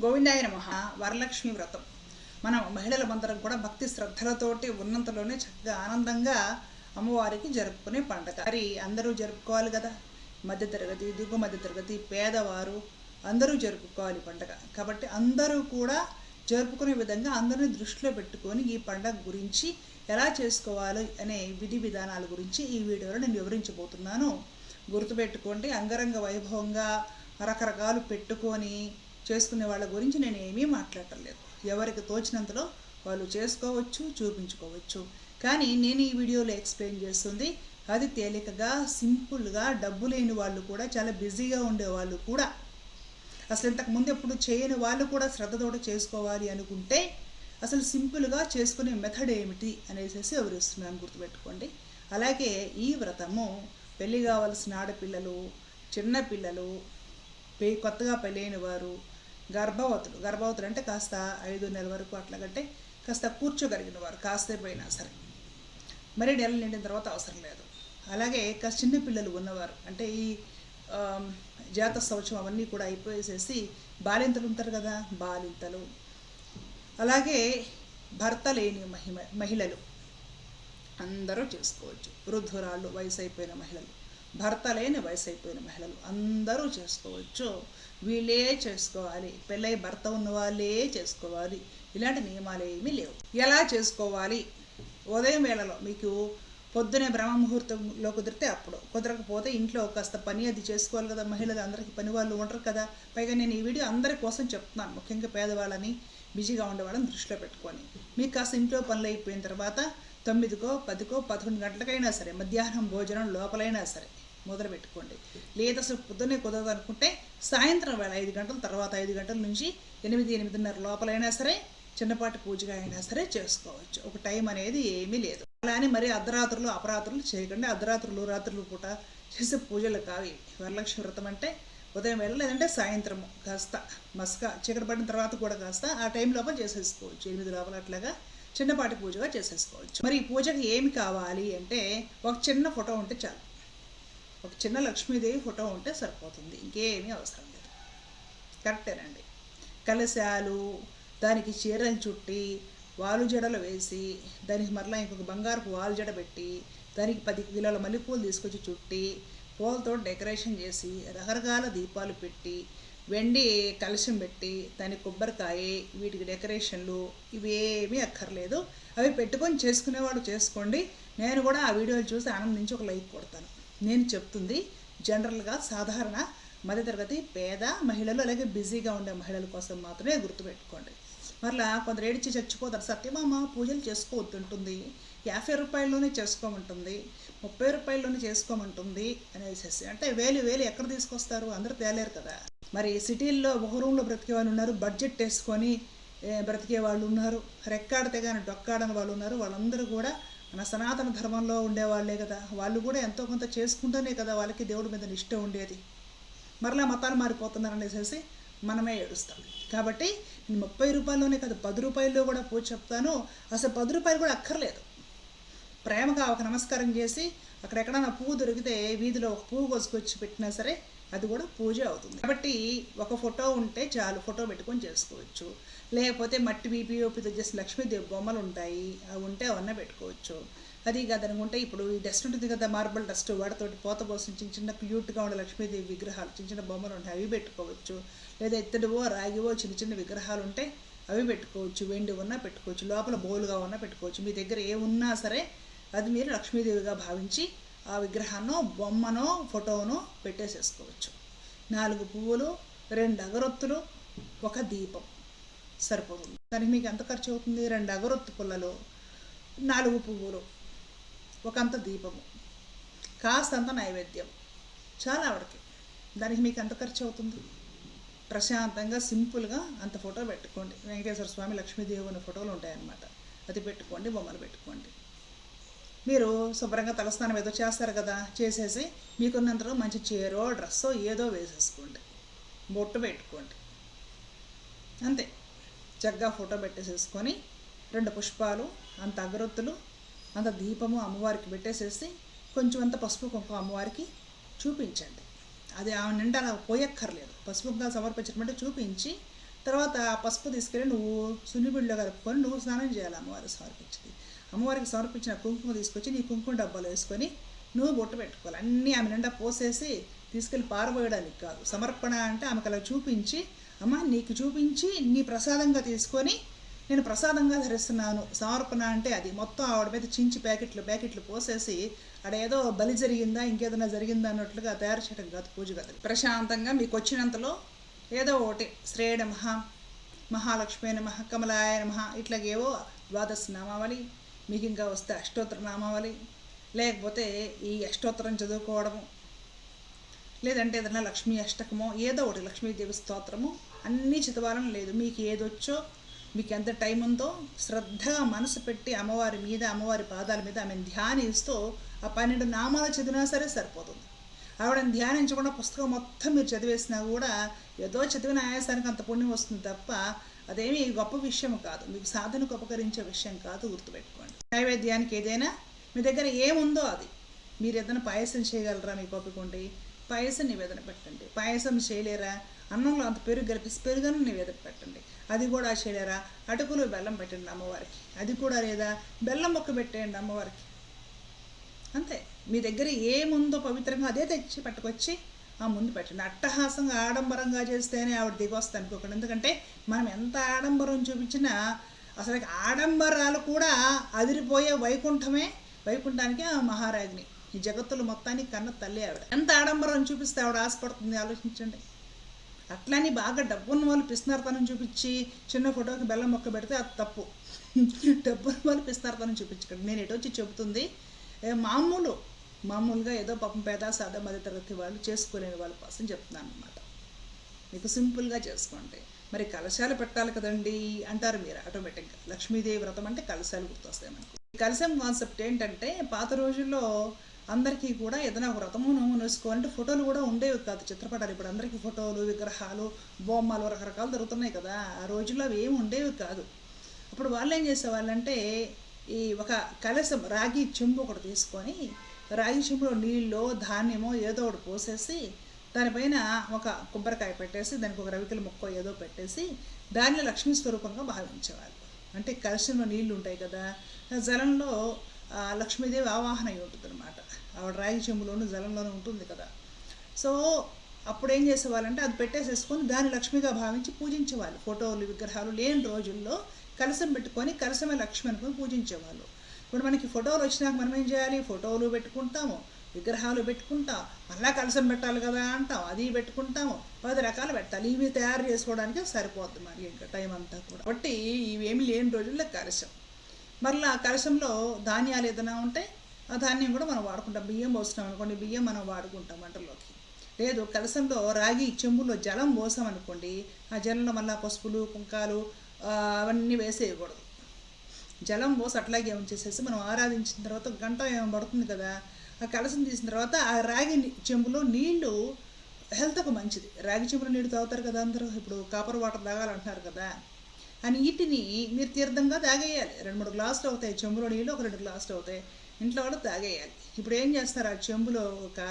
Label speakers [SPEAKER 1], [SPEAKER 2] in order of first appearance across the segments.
[SPEAKER 1] గోవిందాయ నమః. వరలక్ష్మి వ్రతం మనం మహిళలందరం కూడా భక్తి శ్రద్ధలతోటి ఉన్నంతలోనే చక్కగా ఆనందంగా అమ్మవారికి జరుపుకునే పండుగ. మరి అందరూ జరుపుకోవాలి కదా, మధ్యతరగతి, దిగువ మధ్యతరగతి, పేదవారు అందరూ జరుపుకోవాలి పండుగ. కాబట్టి అందరూ కూడా జరుపుకునే విధంగా అందరినీ దృష్టిలో పెట్టుకొని ఈ పండుగ గురించి ఎలా చేసుకోవాలి అనే విధి విధానాల గురించి ఈ వీడియోలో నేను వివరించబోతున్నాను. గుర్తుపెట్టుకోండి, అంగరంగ వైభవంగా రకరకాలు పెట్టుకొని చేసుకునే వాళ్ళ గురించి నేను ఏమీ మాట్లాడటం లేదు. ఎవరికి తోచినంతలో వాళ్ళు చేసుకోవచ్చు, చూపించుకోవచ్చు. కానీ నేను ఈ వీడియోలో ఎక్స్ప్లెయిన్ చేస్తుంది అది తేలికగా, సింపుల్గా, డబ్బు లేని వాళ్ళు కూడా, చాలా బిజీగా ఉండేవాళ్ళు కూడా, అసలు ఇంతకుముందు ఎప్పుడు చేయని వాళ్ళు కూడా శ్రద్ధతోటి చేసుకోవాలి అనుకుంటే అసలు సింపుల్గా చేసుకునే మెథడ్ ఏమిటి అనేసి వివరిస్తున్నాను, గుర్తుపెట్టుకోండి. అలాగే ఈ వ్రతము పెళ్ళి కావలసిన ఆడపిల్లలు, చిన్నపిల్లలు, కొత్తగా పెళ్ళైన వారు, గర్భవతులు అంటే కాస్త 5 నెలల వరకు అట్లాగంటే కాస్త కూర్చోగలిగిన వారు, కాసేపు అయినా సరే, మరి నెలలు నిండిన తర్వాత అవసరం లేదు. అలాగే కాస్త చిన్నపిల్లలు ఉన్నవారు, అంటే ఈ జాత శౌచం అవన్నీ కూడా అయిపోయేసేసి బాలింతలు ఉంటారు కదా, బాలింతలు, అలాగే భర్త లేని మహిళలు అందరూ చేసుకోవచ్చు. వృద్ధురాళ్ళు, వయసు అయిపోయిన మహిళలు, భర్త లేని వయసు అయిపోయిన మహిళలు అందరూ చేసుకోవచ్చు. వీళ్ళే చేసుకోవాలి, పెళ్ళై భర్త ఉన్న వాళ్ళే చేసుకోవాలి. ఇలాంటి నియమాలు ఏమీ లేవు. ఎలా చేసుకోవాలి? ఉదయం వేళలో మీకు పొద్దునే బ్రహ్మ ముహూర్తంలో కుదిరితే అప్పుడు, కుదరకపోతే ఇంట్లో కాస్త పని అది చేసుకోవాలి కదా. మహిళలు అందరికీ పని వాళ్ళు ఉండరు కదా. పైగా నేను ఈ వీడియో అందరి కోసం చెప్తున్నాను, ముఖ్యంగా పేదవాళ్ళని, బిజీగా ఉండేవాళ్ళని దృష్టిలో పెట్టుకొని. మీకు కాస్త ఇంట్లో పనులు అయిపోయిన తర్వాత 9కో 10కో 11 గంటలకైనా సరే, మధ్యాహ్నం భోజనం లోపలైనా సరే మొదలు పెట్టుకోండి. లేదా అసలు పొద్దున్నే కుదరదు అనుకుంటే సాయంత్రం వేళ 5 గంటల తర్వాత, 5 గంటల నుంచి 8-8:30 లోపలైనా సరే చిన్నపాటి పూజగా అయినా సరే చేసుకోవచ్చు. ఒక టైం అనేది ఏమీ లేదు. అలా అని మరి అర్ధరాత్రులు అపరాత్రులు చేయకండి. అర్ధరాత్రులు రాత్రులు పూట చేసే పూజలు కావి. వరలక్ష్మి వ్రతం అంటే ఉదయం వేళ, లేదంటే సాయంత్రము కాస్త మస్క చీకటి పడిన తర్వాత కూడా కాస్త ఆ టైం లోపల చేసేసుకోవచ్చు. 8 లోపల అట్లాగా చిన్నపాటి పూజగా చేసేసుకోవచ్చు. మరి ఈ పూజకి ఏమి కావాలి అంటే ఒక చిన్న ఫోటో ఉంటే చాలు. ఒక చిన్న లక్ష్మీదేవి ఫోటో ఉంటే సరిపోతుంది, ఇంకేమీ అవసరం లేదు. కరెక్టేనండి. కలశాలు, దానికి చీరలు చుట్టి, వాలు జడలు వేసి, దానికి మరలా ఇంకొక బంగారపు వాలు జడ పెట్టి, దానికి 10 కిలోల మల్లెపూలు తీసుకొచ్చి చుట్టి, పూలతో డెకరేషన్ చేసి, రకరకాల దీపాలు పెట్టి, వెండి కలశం పెట్టి, దానికి కొబ్బరికాయ, వీటికి డెకరేషన్లు ఇవేమీ అక్కర్లేదు. అవి పెట్టుకొని చేసుకునేవాడు చేసుకోండి. నేను కూడా ఆ వీడియోలు చూసి ఆనందించి ఒక లైక్ కొడతాను. నేను చెప్తుంది జనరల్గా సాధారణ మధ్యతరగతి పేద మహిళలు, అలాగే బిజీగా ఉండే మహిళల కోసం మాత్రమే, గుర్తుపెట్టుకోండి. మరలా కొందరు ఏడిచి చచ్చిపోతారు, సత్యమామ పూజలు చేసుకోవద్దుంటుంది, 50 రూపాయల్లోనే చేసుకోమంటుంది, 30 రూపాయల్లోనే చేసుకోమంటుంది అనేసి. అంటే వేలు ఎక్కడ తీసుకొస్తారు? అందరూ తేలేరు కదా. మరి సిటీల్లో ఒక రూమ్లో బ్రతికే వాళ్ళు ఉన్నారు, బడ్జెట్ వేసుకొని బ్రతికే వాళ్ళు ఉన్నారు, రెక్కాడితే కానీ డొక్కాడని వాళ్ళు ఉన్నారు. వాళ్ళందరూ కూడా మన సనాతన ధర్మంలో ఉండేవాళ్లే కదా. వాళ్ళు కూడా ఎంతో కొంత చేసుకుంటూనే కదా వాళ్ళకి దేవుడి మీద నిష్ట ఉండేది. మరలా మతాలు మారిపోతున్నారు అనేసి మనమే ఏడుస్తాం. కాబట్టి నేను 30 రూపాయల్లోనే కదా, 10 రూపాయల్లో కూడా పూజ చెప్తాను. అసలు 10 రూపాయలు కూడా అక్కర్లేదు. ప్రేమగా ఒక నమస్కారం చేసి అక్కడెక్కడన్నా పువ్వు దొరికితే వీధిలో ఒక పువ్వు కోసుకొచ్చి పెట్టినా సరే అది కూడా పూజ అవుతుంది. కాబట్టి ఒక ఫోటో ఉంటే చాలు, ఫోటో పెట్టుకొని చేసుకోవచ్చు. లేకపోతే మట్టి బీపీఓపితో చేసి లక్ష్మీదేవి బొమ్మలు ఉంటాయి, అవి ఉంటే అవన్నీ పెట్టుకోవచ్చు. అది కాదనుకుంటే ఇప్పుడు ఈ డస్ట్ ఉంటుంది కదా, మార్బల్ డస్ట్, వాటితోటి పోత పోసిన చిన్న క్యూట్గా ఉండే లక్ష్మీదేవి విగ్రహాలు, చిన్న బొమ్మలు ఉంటాయి, అవి పెట్టుకోవచ్చు. లేదా ఇత్తడివో రాగివో చిన్న విగ్రహాలు ఉంటే అవి పెట్టుకోవచ్చు. వెండి ఉన్నా పెట్టుకోవచ్చు, లోపల బౌలుగా ఉన్నా పెట్టుకోవచ్చు. మీ దగ్గర ఏ ఉన్నా సరే అది మీరు లక్ష్మీదేవిగా భావించి ఆ విగ్రహాన్నో బొమ్మనో ఫోటోనో పెట్టేసేసుకోవచ్చు. 4 పువ్వులు, 2 అగరొత్తులు, ఒక దీపం సరిపోతుంది. దానికి మీకు ఎంత ఖర్చు అవుతుంది? 2 అగరొత్తు పుల్లలు, 4 పువ్వులు, ఒకంత దీపము, కాస్తంత నైవేద్యం, చాలా ఆవిడకి. దానికి మీకు ఎంత ఖర్చు అవుతుంది? ప్రశాంతంగా సింపుల్గా అంత ఫోటో పెట్టుకోండి. వెంకటేశ్వర స్వామి, లక్ష్మీదేవి అనే ఫోటోలు ఉంటాయన్నమాట, అది పెట్టుకోండి, బొమ్మలు పెట్టుకోండి. మీరు శుభ్రంగా తలస్నానం ఏదో చేస్తారు కదా, చేసేసి మీకున్నంతలో మంచి చీరో డ్రెస్సో ఏదో వేసేసుకోండి, బొట్టు పెట్టుకోండి, అంతే. చక్కగా ఫోటో పెట్టేసేసుకొని 2 పుష్పాలు, అంత అగరొత్తులు, అంత దీపము అమ్మవారికి పెట్టేసేసి కొంచెం అంత పసుపు కుంకుమ అమ్మవారికి చూపించండి. అది ఆమె నిండా పోయక్కర్లేదు. పసుపు కుంకుమ సమర్పించమంటే చూపించి తర్వాత ఆ పసుపు తీసుకెళ్ళి నువ్వు సున్నిబిడిలో కలుపుకొని నువ్వు స్నానం చేయాలి అమ్మవారికి సమర్పించింది. అమ్మవారికి సమర్పించిన కుంకుమ తీసుకొచ్చి నీ కుంకుమ డబ్బాలో వేసుకొని నువ్వు బొట్టు పెట్టుకోవాలి. అన్నీ ఆమె నిండా పోసేసి తీసుకెళ్ళి పారబోయడానికి కాదు. సమర్పణ అంటే ఆమెకు అలా చూపించి, అమ్మ నీకు చూపించి నీ ప్రసాదంగా తీసుకొని నేను ప్రసాదంగా ధరిస్తున్నాను. సమర్పణ అంటే అది మొత్తం ఆవిడ మీద చించి ప్యాకెట్లు పోసేసి అడేదో బలి జరిగిందా ఇంకేదైనా జరిగిందా అన్నట్లుగా తయారు చేయడం కాదు పూజ గది. ప్రశాంతంగా మీకు వచ్చినంతలో ఏదో ఒకటి శ్రేయ నమః, మహాలక్ష్మి నమః, కమలాయ నమః ఇట్లాగేవో ద్వాదశ నామావళి, మీకు ఇంకా వస్తే అష్టోత్తర నామావళి, లేకపోతే ఈ అష్టోత్తరం చదువుకోవడము, లేదంటే ఏదైనా లక్ష్మీ అష్టకమో ఏదో ఒకటి లక్ష్మీదేవి స్తోత్రము అన్నీ చదవాలని లేదు. మీకు ఏదొచ్చో మీకు ఎంత టైం ఉందో శ్రద్ధగా మనసు పెట్టి అమ్మవారి మీద అమ్మవారి పాదాల మీద ఆమెను ధ్యానిస్తూ ఆ 12 నామాలు చదివినా సరే సరిపోతుంది. ఆవిడని ధ్యానించకుండా పుస్తకం మొత్తం మీరు చదివేసినా కూడా ఏదో చదివిన ఆయాసానికి అంత పుణ్యం వస్తుంది తప్ప అదేమీ గొప్ప విషయం కాదు, మీకు సాధనకు ఉపకరించే విషయం కాదు, గుర్తుపెట్టుకోండి. నైవేద్యానికి ఏదైనా మీ దగ్గర ఏముందో అది, మీరు ఏదైనా పాయసం చేయగలరా మీకు ఒప్పుకోండి, పాయసం నివేదన పెట్టండి. పాయసం చేయలేరా, అన్నంలో అంత పెరుగు కలిపేసి పెరుగును నివేదన పెట్టండి. అది కూడా చేయలేరా, అటుకులు బెల్లం పెట్టండి అమ్మవారికి. అది కూడా లేదా, బెల్లం మొక్క పెట్టేయండి అమ్మవారికి. అంతే, మీ దగ్గర ఏముందో పవిత్రంగా అదే తెచ్చి పట్టుకొచ్చి ఆ ముందు పెట్టండి. అట్టహాసంగా ఆడంబరంగా చేస్తేనే ఆవిడ దిగొస్తుంది అనుకోకండి. ఎందుకంటే మనం ఎంత ఆడంబరం చూపించినా అసలు ఆడంబరాలు కూడా అదిరిపోయే వైకుంఠానికి ఆ మహారాజ్ని, ఈ జగత్తులు మొత్తానికి కన్న తల్లి ఆవిడ. ఎంత ఆడంబరం చూపిస్తే ఆవిడ ఆశపడుతుంది ఆలోచించండి. అట్లని బాగా డబ్బున్న వాళ్ళు పిసినార్తనం చూపించి చిన్న ఫోటోకి బెల్లం మొక్క పెడితే అది తప్పు. డబ్బున్న వాళ్ళు పిసినార్తనం చూపించకండి. నేను ఎటొచ్చి చెబుతుంది మామూలుగా ఏదో పాపం పేద సాదా మధ్య తరగతి వాళ్ళు చేసుకునే వాళ్ళ కోసం చెప్తున్నాను అనమాట. మీకు సింపుల్గా చేసుకోండి. మరి కలశాలు పెట్టాలి కదండి అంటారు మీరు ఆటోమేటిక్గా. లక్ష్మీదేవి వ్రతం అంటే కలశాలు గుర్తొస్తాయి మనకు. కలశం కాన్సెప్ట్ ఏంటంటే పాత రోజుల్లో అందరికీ కూడా ఏదైనా ఒక వ్రతము నోము వేసుకోవాలంటే ఫోటోలు కూడా ఉండేవి కాదు, చిత్రపటాలు. ఇప్పుడు అందరికీ ఫోటోలు, విగ్రహాలు, బొమ్మలు రకరకాలు దొరుకుతున్నాయి కదా. ఆ రోజుల్లో అవి ఏమి ఉండేవి కాదు. అప్పుడు వాళ్ళు ఏం చేసేవాళ్ళంటే ఈ ఒక కలశం రాగి చెంబు ఒకటి తీసుకొని రాగి చెంబులో నీళ్ళు ధాన్యమో ఏదో ఒకటి పోసేసి దానిపైన ఒక కొబ్బరికాయ పెట్టేసి దానికి ఒక రవికల మొక్క ఏదో పెట్టేసి దానిలో లక్ష్మీ స్వరూపంగా భావించేవాళ్ళు. అంటే కలశంలో నీళ్లు ఉంటాయి కదా, జలంలో లక్ష్మీదేవి ఆవాహన అయి ఉంటుంది అనమాట. ఆవిడ రాగి చెంబులోను జలంలోనూ ఉంటుంది కదా. సో అప్పుడు ఏం చేసేవాళ్ళంటే అది పెట్టేసేసుకొని దాన్ని లక్ష్మిగా భావించి పూజించేవాళ్ళు. ఫోటోలు విగ్రహాలు లేని రోజుల్లో కలశం పెట్టుకొని కలశమే లక్ష్మి అనుకొని పూజించేవాళ్ళు. ఇప్పుడు మనకి ఫోటోలు వచ్చినాక మనం ఏం చేయాలి, ఫోటోలు పెట్టుకుంటాము, విగ్రహాలు పెట్టుకుంటాం, మళ్ళా కలశం పెట్టాలి కదా అంటాం, అది పెట్టుకుంటాము, 10 రకాలు పెట్టాలి. ఇవి తయారు చేసుకోవడానికి సరిపోద్ది మరి ఇంకా టైం అంతా కూడా. కాబట్టి ఇవేమి లేని రోజుల్లో కలశం. మరలా కలశంలో ధాన్యాలు ఏదైనా ఉంటే ఆ ధాన్యం కూడా మనం వాడుకుంటాం. బియ్యం పోస్తున్నాం అనుకోండి, బియ్యం మనం వాడుకుంటాం వంటల్లోకి. లేదు కలశంలో రాగి చెంబులో జలం పోసాం అనుకోండి, ఆ జలంలో మళ్ళీ పసుపులు కుంకాలు అవన్నీ వేసేయకూడదు. జలం పోసి అట్లాగే ఉంచేసేసి మనం ఆరాధించిన తర్వాత గంట ఏమో పడుతుంది కదా, ఆ కలశం తీసిన తర్వాత ఆ రాగి చెంబులో నీళ్లు హెల్త్కు మంచిది. రాగి చెంబులో నీళ్ళు తాగుతారు కదా అందరూ, ఇప్పుడు కాపర్ వాటర్ తాగాలంటున్నారు కదా. ఆ నీటిని మీరు తీర్థంగా తాగేయాలి. 2-3 గ్లాసులు అవుతాయి చెంబులో నీళ్ళు, ఒక 2 గ్లాసులు అవుతాయి. ఇంట్లో కూడా తాగేయాలి. ఇప్పుడు ఏం చేస్తారు, ఆ చెంబులో ఒక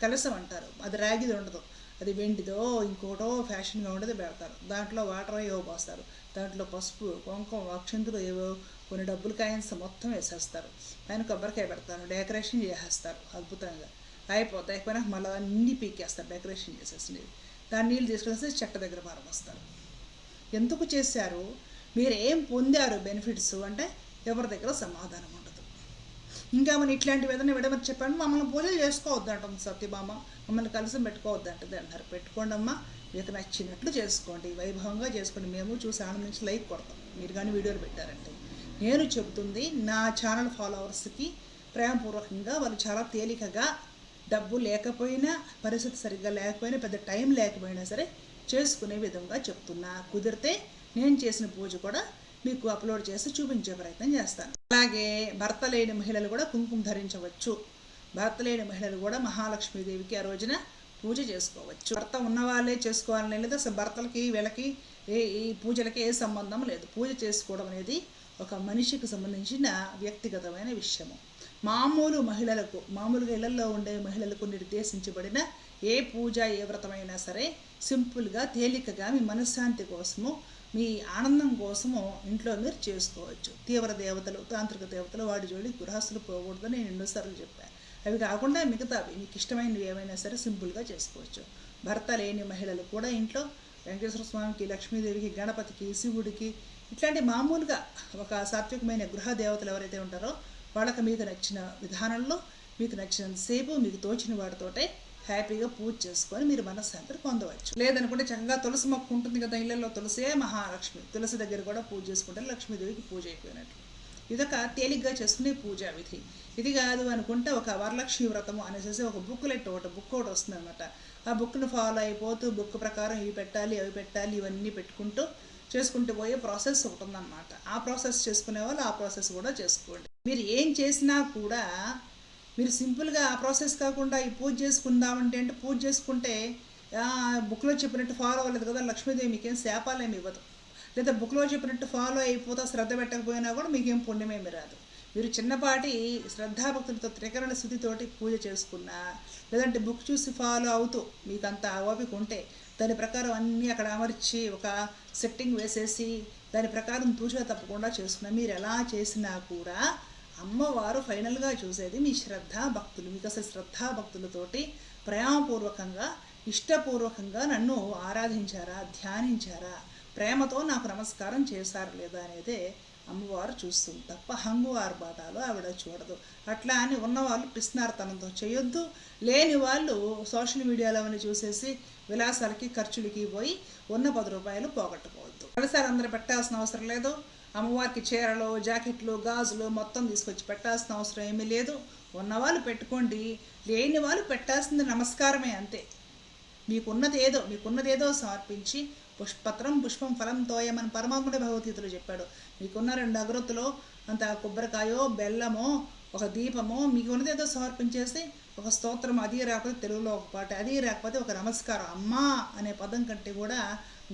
[SPEAKER 1] కలశం అంటారు, అది రాగిది ఉండదు, అది వెండిదో ఇంకోటో ఫ్యాషన్గా ఉండేది పెడతారు. దాంట్లో వాటర్ ఏవో పోస్తారు, దాంట్లో పసుపు కుంకుమ అక్షంతులు ఏవో కొన్ని డబ్బులు కాయిన్స్ మొత్తం వేసేస్తారు, పైన కొబ్బరికాయ పెడతారు, డెకరేషన్ చేసేస్తారు అద్భుతంగా. అయిపోతాయి అయిపోయినా మళ్ళీ అన్నీ పీకేస్తారు డెకరేషన్ చేసేసి. దాని నీళ్ళు తీసుకొస్తే చెట్ట దగ్గర పారమోస్తారు. ఎందుకు చేశారు, మీరు ఏం పొందారు బెనిఫిట్స్ అంటే ఎవరి దగ్గర సమాధానం ఉండదు. ఇంకా మనం ఇట్లాంటివి ఏదైనా విడమని చెప్పండి, మమ్మల్ని పూజలు చేసుకోవద్దు అంటుంది సత్యభామ, మమ్మల్ని కలిసి పెట్టుకోవద్దు అంటుంది అంటారు. పెట్టుకోండి అమ్మా, మీకు నచ్చినట్లు చేసుకోండి, వైభవంగా చేసుకోండి. మేము చూసి ఆనందించి లైక్ కొడతాం మీరు కానీ వీడియోలు పెట్టారంటే. నేను చెబుతుంది నా ఛానల్ ఫాలోవర్స్కి ప్రేమపూర్వకంగా, వాళ్ళు చాలా తేలికగా డబ్బు లేకపోయినా పరిస్థితి సరిగ్గా లేకపోయినా పెద్ద టైం లేకపోయినా సరే చేసుకునే విధంగా చెప్తున్నా. కుదిరితే నేను చేసిన పూజ కూడా మీకు అప్లోడ్ చేసి చూపించే ప్రయత్నం చేస్తాను. అలాగే భర్త లేని మహిళలు కూడా కుంకుమ ధరించవచ్చు. భర్త లేని మహిళలు కూడా మహాలక్ష్మీదేవికి ఆ రోజున పూజ చేసుకోవచ్చు. భర్త ఉన్నవాళ్ళే చేసుకోవాలని లేదు, అసలు భర్తలకి వీళ్ళకి ఈ పూజలకి ఏ సంబంధం లేదు. పూజ చేసుకోవడం అనేది ఒక మనిషికి సంబంధించిన వ్యక్తిగతమైన విషయము. మామూలు మహిళలకు, మామూలుగా ఇళ్లలో ఉండే మహిళలకు నిర్దేశించబడిన ఏ పూజ ఏ వ్రతమైనా సరే సింపుల్గా తేలికగా మీ మనశ్శాంతి కోసము మీ ఆనందం కోసము ఇంట్లో మీరు చేసుకోవచ్చు. తీవ్ర దేవతలు తాంత్రిక దేవతలు వాడి జోడి గృహస్థులు పోకూడదని నేను ఎన్నోసార్లు చెప్పాను. అవి కాకుండా మిగతావి మీకు ఇష్టమైనవి ఏమైనా సరే సింపుల్గా చేసుకోవచ్చు. భర్త లేని మహిళలు కూడా ఇంట్లో వెంకటేశ్వర స్వామికి, లక్ష్మీదేవికి, గణపతికి, శివుడికి ఇట్లాంటి మామూలుగా ఒక సాత్వికమైన గృహ దేవతలు ఎవరైతే ఉంటారో వాళ్ళకి మీకు నచ్చిన విధానంలో మీకు నచ్చినంతసేపు మీకు తోచిన వాటితోటే హ్యాపీగా పూజ చేసుకొని మీరు మనశ్శాంతిని పొందవచ్చు. లేదనుకుంటే చక్కగా తులసి మొక్క ఉంటుంది కదా ఇళ్లలో, తులసే మహాలక్ష్మి. తులసి దగ్గర కూడా పూజ చేసుకుంటే లక్ష్మీదేవికి పూజ అయిపోయినట్లు. ఇదొక తేలిగ్గా చేసుకునే పూజా విధి. ఇది కాదు అనుకుంటే ఒక వరలక్ష్మి వ్రతము అనేసి ఒక బుక్లెట్ బుక్ ఒకటి వస్తుంది అనమాట. ఆ బుక్ను ఫాలో అయిపోతూ బుక్ ప్రకారం ఇవి పెట్టాలి అవి పెట్టాలి ఇవన్నీ పెట్టుకుంటూ చేసుకుంటూ పోయే ప్రాసెస్ ఒకటి ఉందన్నమాట. ఆ ప్రాసెస్ చేసుకునే వాళ్ళు ఆ ప్రాసెస్ కూడా చేసుకోండి. మీరు ఏం చేసినా కూడా మీరు సింపుల్గా ఆ ప్రాసెస్ కాకుండా ఈ పూజ చేసుకుందామంటే పూజ చేసుకుంటే బుక్లో చెప్పినట్టు ఫాలో అవ్వలేదు కదా లక్ష్మీదేవి మీకేం శాపాలేమి ఇవ్వదు. లేదా బుక్లో చెప్పినట్టు ఫాలో అయిపోతా శ్రద్ధ పెట్టకపోయినా కూడా మీకేం పుణ్యమేమి రాదు. మీరు చిన్నపాటి శ్రద్ధాభక్తులతో త్రికరణ శుద్ధితోటి పూజ చేసుకున్నా, లేదంటే బుక్ చూసి ఫాలో అవుతూ మీకు అంత ఓపిక ఉంటే దాని ప్రకారం అన్నీ అక్కడ అమర్చి ఒక సెట్టింగ్ వేసేసి దాని ప్రకారం తూచా తప్పకుండా చేసుకున్నా, మీరు ఎలా చేసినా కూడా అమ్మవారు ఫైనల్గా చూసేది మీ శ్రద్ధాభక్తులు. మీకు అసలు శ్రద్ధాభక్తులతోటి ప్రేమపూర్వకంగా ఇష్టపూర్వకంగా నన్ను ఆరాధించారా, ధ్యానించారా, ప్రేమతో నాకు నమస్కారం చేశారు లేదా అనేదే అమ్మవారు చూస్తుంది తప్ప హంగు ఆర్భాటాలు ఆవిడ చూడదు. అట్లా అని ఉన్నవాళ్ళు పిస్నార్తనంతో చేయొద్దు, లేని వాళ్ళు సోషల్ మీడియాలో అవన్నీ చూసేసి విలాసాలకి ఖర్చులకి పోయి ఉన్న 10 రూపాయలు పోగొట్టుకోవద్దు. ఒకసారి అందరూ పెట్టాల్సిన అవసరం లేదు. అమ్మవారికి చీరలు, జాకెట్లు, గాజులు మొత్తం తీసుకొచ్చి పెట్టాల్సిన అవసరం ఏమీ లేదు. ఉన్నవాళ్ళు పెట్టుకోండి, లేని వాళ్ళు పెట్టాల్సింది నమస్కారమే అంతే. మీకున్నదేదో సమర్పించి పుష్పత్రం పుష్పం ఫలం తోయమని పరమాత్ముడే భగవద్గీతలో చెప్పాడు. మీకున్న 2 అగరొత్తులో అంత కొబ్బరికాయో బెల్లమో ఒక దీపమో మీకున్నదేదో సమర్పించేసి ఒక స్తోత్రం, అది రాకపోతే తెలుగులో ఒక పాట, అది రాకపోతే ఒక నమస్కారం. అమ్మ అనే పదం కంటే కూడా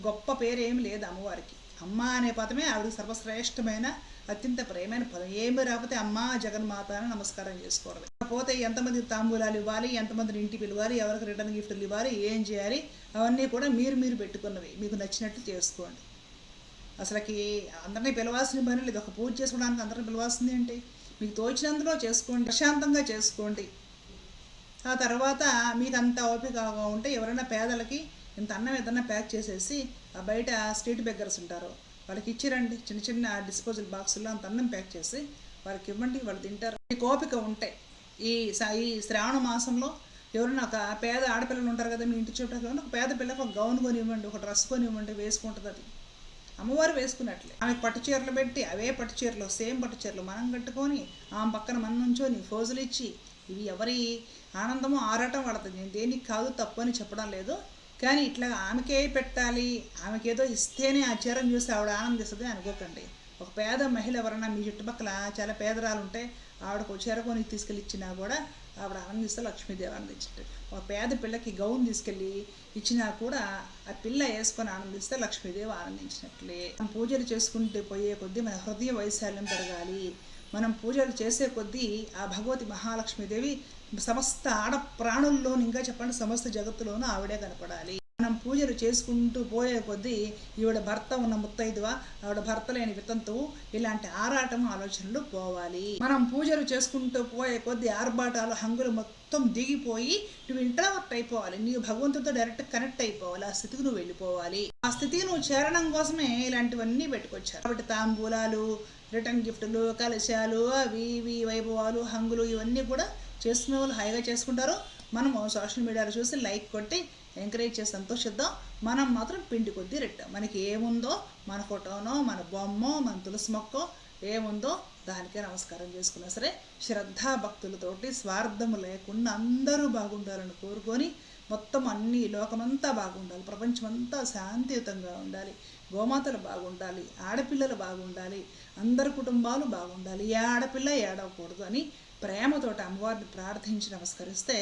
[SPEAKER 1] గొప్ప పేరు ఏమి లేదు అమ్మవారికి. అమ్మ అనే పదమే ఆవిడకి సర్వశ్రేష్టమైన అత్యంత ప్రేమైన పదం. ఏమి రాకపోతే అమ్మ జగన్మాత అని నమస్కారం చేసుకోవడం. పోతే ఎంతమందికి తాంబూలాలు ఇవ్వాలి, ఎంతమందిని ఇంటికి పిలవాలి, ఎవరికి రిటర్న్ గిఫ్ట్లు ఇవ్వాలి, ఏం చేయాలి అవన్నీ కూడా మీరు పెట్టుకున్నవి మీకు నచ్చినట్లు చేసుకోండి. అసలుకి అందరినీ పిలవాల్సిన పని లేదు. ఒక పూజ చేసుకోవడానికి అందరిని పిలవాల్సింది ఏంటి? మీకు తోచినందులో చేసుకోండి, ప్రశాంతంగా చేసుకోండి. ఆ తర్వాత మీకు అంత ఓపికగా ఉంటే ఎవరైనా పేదలకి ఇంత అన్నం ఏదన్నా ప్యాక్ చేసేసి ఆ బయట స్ట్రీట్ బెగ్గర్స్ ఉంటారు వాళ్ళకి ఇచ్చిరండి. చిన్న చిన్న డిస్పోజల్ బాక్సుల్లో అంత అన్నం ప్యాక్ చేసి వాళ్ళకి ఇవ్వండి, వాళ్ళు తింటారు. మీకు ఓపిక ఉంటే ఈ శ్రావణ మాసంలో ఎవరైనా ఒక పేద ఆడపిల్లలు ఉంటారు కదా మీ ఇంటి చుట్టూ, ఒక పేద పిల్లకి ఒక గౌన్ కొని ఇవ్వండి, ఒక డ్రెస్ కొని ఇవ్వండి, వేసుకుంటుంది. అది అమ్మవారు వేసుకున్నట్లే. ఆమెకు పట్టు చీరలు పెట్టి అవే పట్టు చీరలు సేమ్ పట్టు చీరలు మనం కట్టుకొని ఆమె పక్కన మనం నుంచొని ఫోజులు ఇచ్చి ఇవి ఎవరి ఆనందమో ఆరాటం పడుతుంది. నేను దేనికి కాదు తప్పు అని చెప్పడం లేదు, కానీ ఇట్లా ఆమెకే పెట్టాలి, ఆమెకేదో ఇస్తేనే ఆ చీరను చూసి ఆవిడ ఆనందిస్తుంది అనుకోకండి. ఒక పేద మహిళ ఎవరన్నా మీ చుట్టుపక్కల చాలా పేదరాలు ఉంటే ఆవిడకు చీర కొని తీసుకెళ్ళి ఇచ్చినా కూడా ఆవిడ ఆనందిస్తే లక్ష్మీదేవి ఆనందించినట్టు. ఒక పేద పిల్లకి గౌన్ తీసుకెళ్ళి ఇచ్చినా కూడా ఆ పిల్ల వేసుకొని ఆనందిస్తే లక్ష్మీదేవి ఆనందించినట్లే. మనం పూజలు చేసుకుంటూ పోయే కొద్దీ మన హృదయ వైశాల్యం పెరగాలి. మనం పూజలు చేసే కొద్దీ ఆ భగవతి మహాలక్ష్మీదేవి సమస్త ఆడ ప్రాణుల్లోనూ, ఇంకా చెప్పండి సమస్త జగత్తులోనూ ఆవిడే కనపడాలి. మనం పూజలు చేసుకుంటూ పోయే కొద్దీ ఈవిడ భర్త ఉన్న ముత్తైదువ, ఆవిడ భర్త లేని వితంతువు, ఇలాంటి ఆరాటం ఆలోచనలు పోవాలి. మనం పూజలు చేసుకుంటూ పోయే కొద్దీ ఆర్భాటాలు హంగులు మొత్తం దిగిపోయి నువ్వు ఇంట్రావర్ట్ అయిపోవాలి. నీవు భగవంతుడితో డైరెక్ట్ కనెక్ట్ అయిపోవాలి. ఆ స్థితికి నువ్వు వెళ్ళిపోవాలి. ఆ స్థితికి నువ్వు చేరడం కోసమే ఇలాంటివన్నీ పెట్టుకొచ్చారు. కాబట్టి తాంబూలాలు, రిటర్న్ గిఫ్టులు, కలశాలు, అవి ఇవి వైభవాలు, హంగులు ఇవన్నీ కూడా చేసుకునే వాళ్ళు హాయిగా చేసుకుంటారు. మనము సోషల్ మీడియాలో చూసి లైక్ కొట్టి ఎంకరేజ్ చేసి సంతోషిద్దాం. మనం మాత్రం పిండి కొద్దీ రెట్టాం. మనకి ఏముందో మన ఫోటోనో మన బొమ్మో మన తులసి మొక్కో ఏముందో దానికే నమస్కారం చేసుకున్నా సరే శ్రద్ధాభక్తులతోటి స్వార్థము లేకుండా అందరూ బాగుండాలని కోరుకొని మొత్తం అన్ని లోకమంతా బాగుండాలి, ప్రపంచమంతా శాంతియుతంగా ఉండాలి, గోమాతలు బాగుండాలి, ఆడపిల్లలు బాగుండాలి, అందరి కుటుంబాలు బాగుండాలి, ఏ ఆడపిల్ల ఏడవకూడదు అని ప్రేమతోటి అమ్మవారిని ప్రార్థించి నమస్కరిస్తే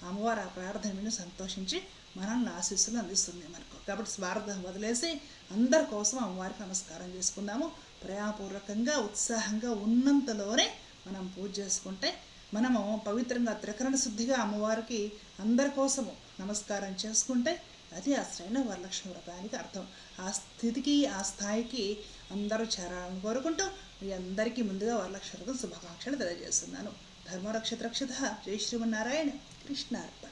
[SPEAKER 1] అమ్మవారు ఆ ప్రార్థనను సంతోషించి మనల్ని ఆశీస్సులు అందిస్తుంది మనకు. కాబట్టి స్వార్థం వదిలేసి అందరి కోసం అమ్మవారికి నమస్కారం చేసుకుందాము. ప్రేమపూర్వకంగా ఉత్సాహంగా ఉన్నంతలోనే మనం పూజ చేసుకుంటే మనము పవిత్రంగా త్రికరణ శుద్ధిగా అమ్మవారికి అందరి కోసము నమస్కారం చేసుకుంటే అది అసలైన వరలక్ష్మి వ్రతానికి అర్థం. ఆ స్థితికి ఆ స్థాయికి అందరూ చేరాలని కోరుకుంటూ మీ అందరికీ ముందుగా వరలక్ష్మి వ్రతం శుభాకాంక్షలు తెలియజేస్తున్నాను. ధర్మరక్షత రక్షత. జై శ్రీమన్నారాయణ. కృష్ణార్పణ.